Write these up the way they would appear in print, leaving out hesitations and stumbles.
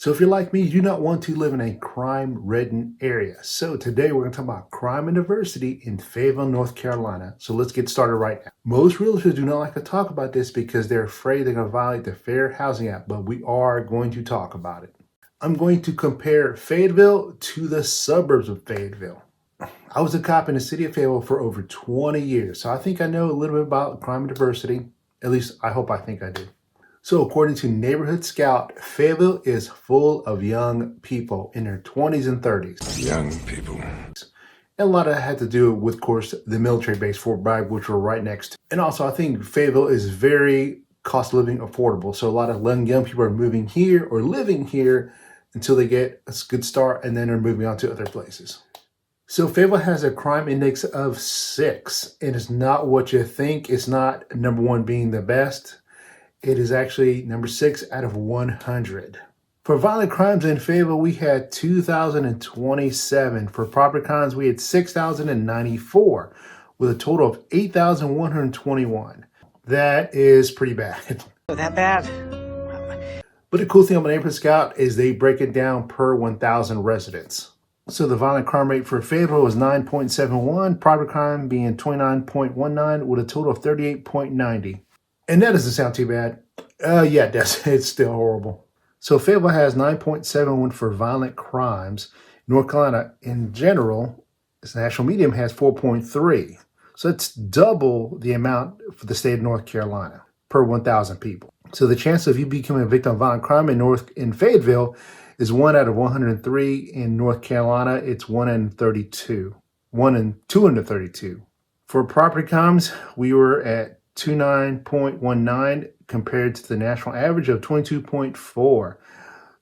So if you're like me, you do not want to live in a crime-ridden area. So today we're going to talk about crime and diversity in Fayetteville, North Carolina. So let's get started right now. Most realtors do not like to talk about this because they're afraid they're going to violate the Fair Housing Act, but we are going to talk about it. I'm going to compare Fayetteville to the suburbs of Fayetteville. I was a cop in the city of Fayetteville for over 20 years, so I think I know a little bit about crime and diversity. At least I hope I think I do. So according to Neighborhood Scout, Fayetteville is full of young people in their 20s and 30s. Young people. And a lot of that had to do with, of course, the military base, Fort Bragg, which we're right next to. And also, I think Fayetteville is very cost of living affordable. So a lot of young people are moving here or living here until they get a good start, and then they're moving on to other places. So Fayetteville has a crime index of 6. It is not what you think. It's not number 1 being the best. It is actually number 6 out of 100. For violent crimes in Fayetteville, we had 2,027. For property crimes, we had 6,094, with a total of 8,121. That is pretty bad. That bad? But the cool thing about Neighborhood Scout is they break it down per 1,000 residents. So the violent crime rate for Fayetteville was 9.71, property crime being 29.19, with a total of 38.90. And that doesn't sound too bad. Yeah, it does. It's still horrible. So Fayetteville has 9.71 for violent crimes. North Carolina, in general, its national median has 4.3. So it's double the amount for the state of North Carolina per 1,000 people. So the chance of you becoming a victim of violent crime in Fayetteville is 1 out of 103. In North Carolina, it's 1 in 32. 1 in 232. For property crimes, we were at 29.19 compared to the national average of 22.4.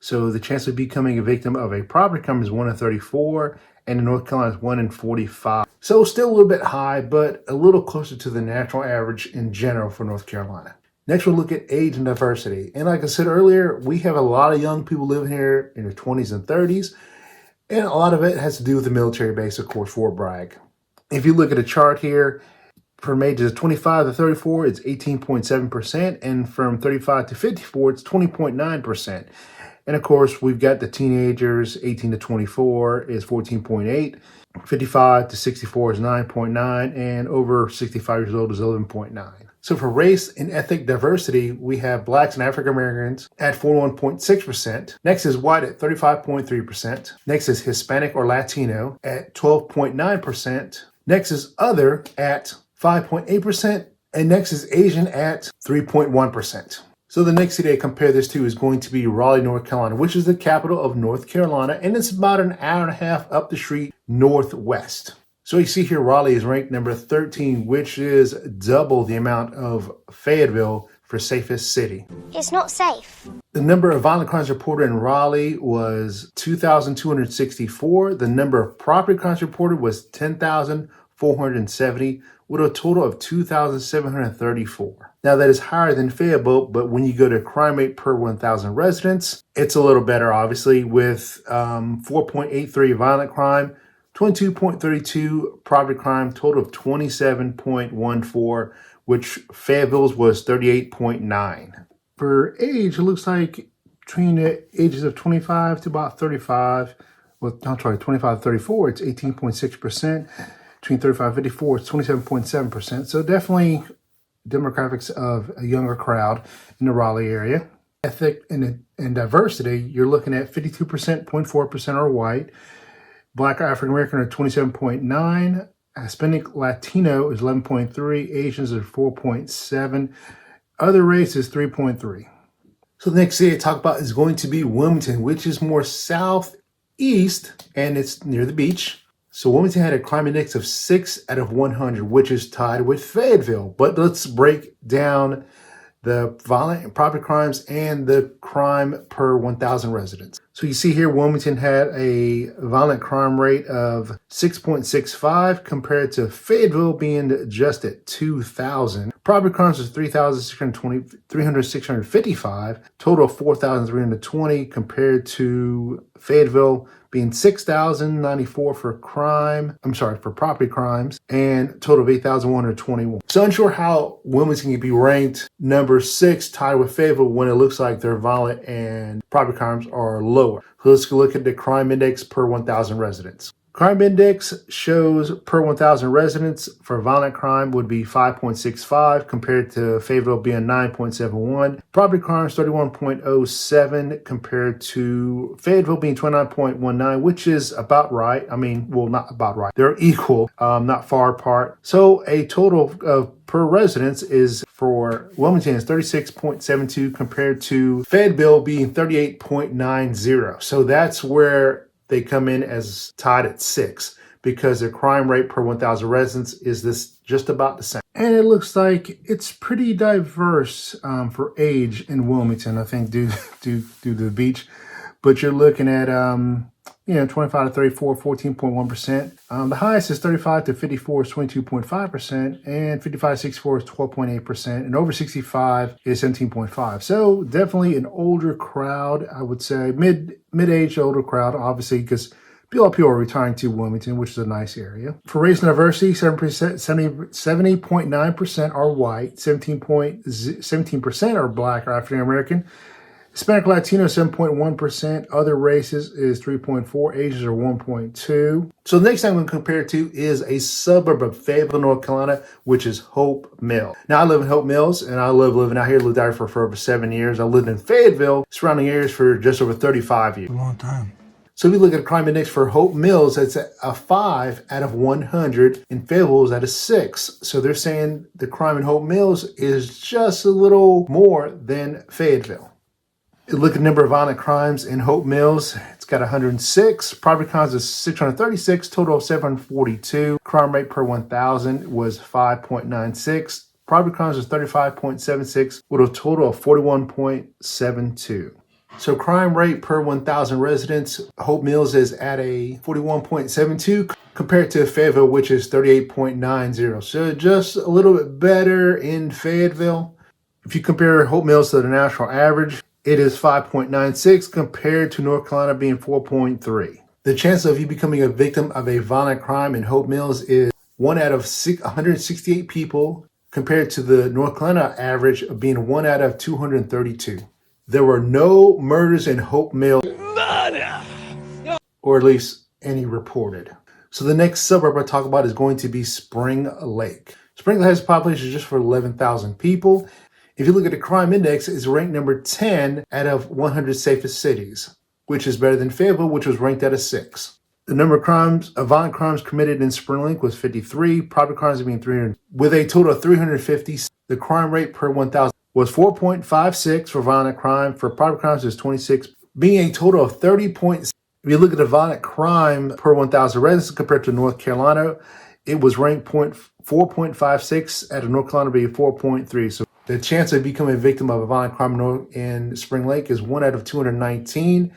So the chance of becoming a victim of a property crime is 1 in 34, and in North Carolina is 1 in 45. So still a little bit high, but a little closer to the national average in general for North Carolina. Next, we'll look at age and diversity. And like I said earlier, we have a lot of young people living here in their 20s and 30s, and a lot of it has to do with the military base, of course, Fort Bragg. If you look at a chart here, from ages 25 to 34, it's 18.7%, and from 35 to 54, it's 20.9%. And of course, we've got the teenagers, 18 to 24 is 14.8, 55 to 64 is 9.9, and over 65 years old is 11.9. So for race and ethnic diversity, we have blacks and African Americans at 41.6%. Next is white at 35.3%. Next is Hispanic or Latino at 12.9%. Next is other at 5.8%, and next is Asian at 3.1%. So the next city I compare this to is going to be Raleigh, North Carolina, which is the capital of North Carolina, and it's about an hour and a half up the street northwest. So you see here Raleigh is ranked number 13, which is double the amount of Fayetteville for safest city. It's not safe. The number of violent crimes reported in Raleigh was 2,264. The number of property crimes reported was 10,470, with a total of 2,734. Now that is higher than Fayetteville, but when you go to crime rate per 1,000 residents, it's a little better, obviously, with 4.83 violent crime, 22.32 property crime, total of 27.14, which Fayetteville's was 38.9. For age, it looks like between the ages of 25 to about 35, 25 to 34, it's 18.6%. Between 35 and 54, it's 27.7%. So definitely demographics of a younger crowd in the Raleigh area. Ethnic and diversity, you're looking at 52%, 0.4% are white. Black or African American are 27.9. Hispanic Latino is 11.3. Asians are 4.7. Other race is 3.3. So the next city I talk about is going to be Wilmington, which is more southeast, and it's near the beach. So Wilmington had a crime index of 6 out of 100, which is tied with Fayetteville. But let's break down the violent property crimes and the crime per 1,000 residents. So you see here, Wilmington had a violent crime rate of 6.65 compared to Fayetteville being just at 2,000. Property crimes was 3,655, total of 4,320 compared to Fayetteville being 6,094 for property crimes, and total of 8,121. So unsure how Wilmington can be ranked number 6 tied with Fayetteville when it looks like their violent and property crimes are lower. So let's look at the crime index per 1,000 residents. Crime index shows per 1,000 residents for violent crime would be 5.65 compared to Fayetteville being 9.71. Property crimes 31.07 compared to Fayetteville being 29.19, which is about right. I mean, well, not about right. They're equal, not far apart. So a total of per residence is for Wilmington is 36.72 compared to Fayetteville being 38.90. So that's where they come in as tied at 6 because the crime rate per 1,000 residents is this just about the same. And it looks like it's pretty diverse for age in Wilmington, I think, due to the beach. But you're looking at, 25 to 34, 14.1%. The highest is 35 to 54 is 22.5%, and 55 to 64 is 12.8%, and over 65 is 17.5%. So definitely an older crowd, I would say, mid-age older crowd, obviously, because a lot of people are retiring to Wilmington, which is a nice area. For race and diversity, 70.9% are white, 17% are black or African American. Hispanic Latino, 7.1%. Other races is 3.4%. Asians are 1.2%. So the next thing I'm going to compare it to is a suburb of Fayetteville, North Carolina, which is Hope Mills. Now, I live in Hope Mills, and I love living out here. Lived out here for over 7 years. I lived in Fayetteville, surrounding areas for just over 35 years. A long time. So if you look at the crime index for Hope Mills, it's a 5 out of 100, and Fayetteville is at a 6. So they're saying the crime in Hope Mills is just a little more than Fayetteville. Look at the number of violent crimes in Hope Mills. It's got 106. Property crimes is 636, total of 742. Crime rate per 1,000 was 5.96. Property crimes was 35.76 with a total of 41.72. So crime rate per 1,000 residents, Hope Mills is at a 41.72 compared to Fayetteville, which is 38.90. So just a little bit better in Fayetteville. If you compare Hope Mills to the national average, it is 5.96 compared to North Carolina being 4.3. The chance of you becoming a victim of a violent crime in Hope Mills is 1 out of 168 people compared to the North Carolina average of being 1 out of 232. There were no murders in Hope Mills, or at least any reported. So the next suburb I talk about is going to be Spring Lake. Spring Lake has a population just for 11,000 people. If you look at the crime index, it's ranked number 10 out of 100 safest cities, which is better than Fayetteville, which was ranked at a 6. The number of violent crimes committed in Spring Lake was 53. Property crimes being 300, with a total of 350. The crime rate per 1,000 was 4.56 for violent crime. For property crimes, is 26, being a total of 30. If you look at the violent crime per 1,000 residents compared to North Carolina, it was ranked 4.56 at North Carolina being 4.3. So the chance of becoming a victim of a violent crime in Spring Lake is 1 out of 219,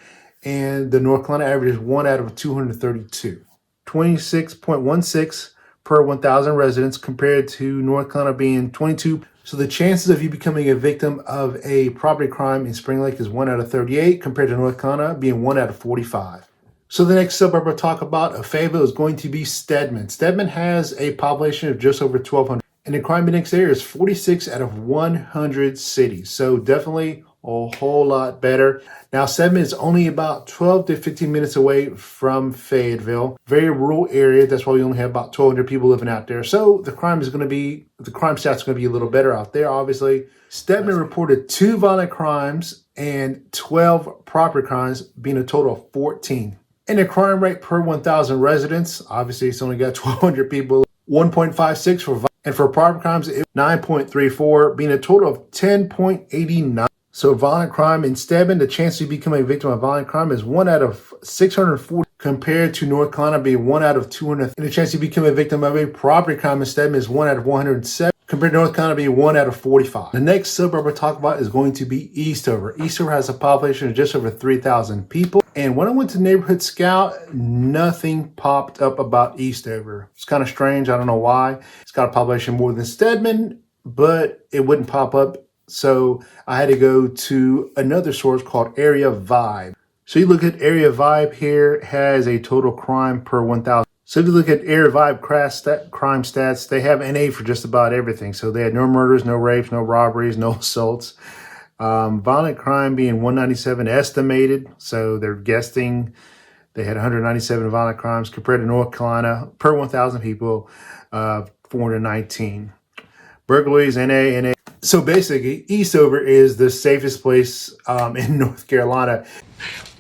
and the North Carolina average is 1 out of 232. 26.16 per 1,000 residents compared to North Carolina being 22. So the chances of you becoming a victim of a property crime in Spring Lake is 1 out of 38 compared to North Carolina being 1 out of 45. So the next suburb I'll talk about of Fayetteville is going to be Stedman. Stedman has a population of just over 1,200. And the crime index there is 46 out of 100 cities. So definitely a whole lot better. Now, Stedman is only about 12 to 15 minutes away from Fayetteville. Very rural area. That's why we only have about 1,200 people living out there. So the crime stats are going to be a little better out there, obviously. Stedman reported 2 violent crimes and 12 property crimes, being a total of 14. And the crime rate per 1,000 residents, obviously it's only got 1,200 people, 1.56 for violent. And for property crimes, it was 9.34, being a total of 10.89. So violent crime in Stedman, the chance of becoming a victim of violent crime is 1 out of 640 compared to North Carolina being 1 out of 200. And the chance of becoming a victim of a property crime in Stedman is 1 out of 107 compared to North Carolina being 1 out of 45. The next suburb we'll talk about is going to be Eastover. Eastover has a population of just over 3,000 people. And when I went to Neighborhood Scout, nothing popped up about Eastover. It's kind of strange. I don't know why. It's got a population more than Stedman, but it wouldn't pop up. So I had to go to another source called Area Vibe. So you look at Area Vibe here, it has a total crime per 1,000. So if you look at Area Vibe crime stats, they have NA for just about everything. So they had no murders, no rapes, no robberies, no assaults. Violent crime being 197 estimated, so they're guessing they had 197 violent crimes compared to North Carolina per 1,000 people, 419. Burglaries, NA. So basically, Eastover is the safest place in North Carolina.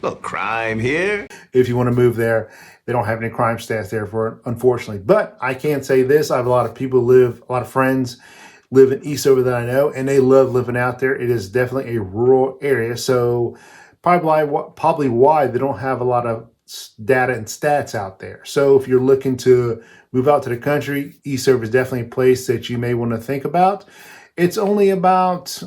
No crime here. If you want to move there, they don't have any crime stats there for, unfortunately. But I can say this: I have a lot of friends live in Eastover that I know, and they love living out there. It is definitely a rural area, so probably why they don't have a lot of data and stats out there. So if you're looking to move out to the country, Eastover is definitely a place that you may want to think about. It's only about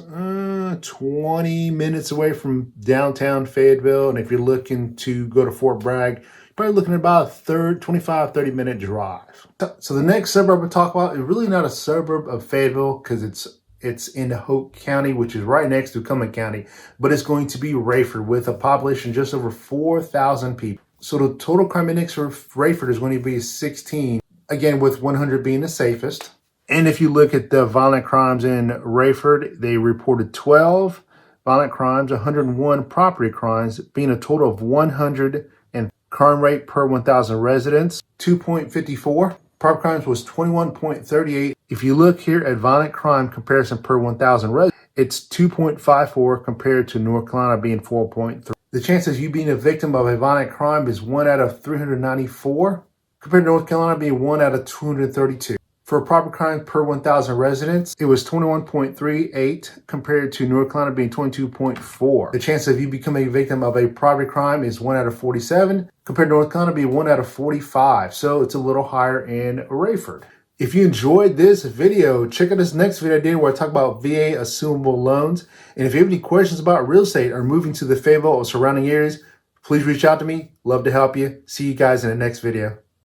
20 minutes away from downtown Fayetteville. And if you're looking to go to Fort Bragg, you're probably looking at about a 25, 30-minute drive. So the next suburb we'll talk about is really not a suburb of Fayetteville because it's in Hope County, which is right next to Cumming County, but it's going to be Raeford with a population just over 4,000 people. So the total crime index for Raeford is going to be 16, again, with 100 being the safest. And if you look at the violent crimes in Raeford, they reported 12 violent crimes, 101 property crimes, being a total of 100, and crime rate per 1,000 residents, 2.54. Property crimes was 21.38. If you look here at violent crime comparison per 1,000 residents, it's 2.54 compared to North Carolina being 4.3. The chances of you being a victim of a violent crime is 1 out of 394, compared to North Carolina being 1 out of 232. For property crime per 1,000 residents, it was 21.38 compared to North Carolina being 22.4. The chance of you becoming a victim of a property crime is 1 out of 47 compared to North Carolina being 1 out of 45. So it's a little higher in Raeford. If you enjoyed this video, check out this next video I did where I talk about VA assumable loans. And if you have any questions about real estate or moving to the Fayetteville or surrounding areas, please reach out to me. Love to help you. See you guys in the next video.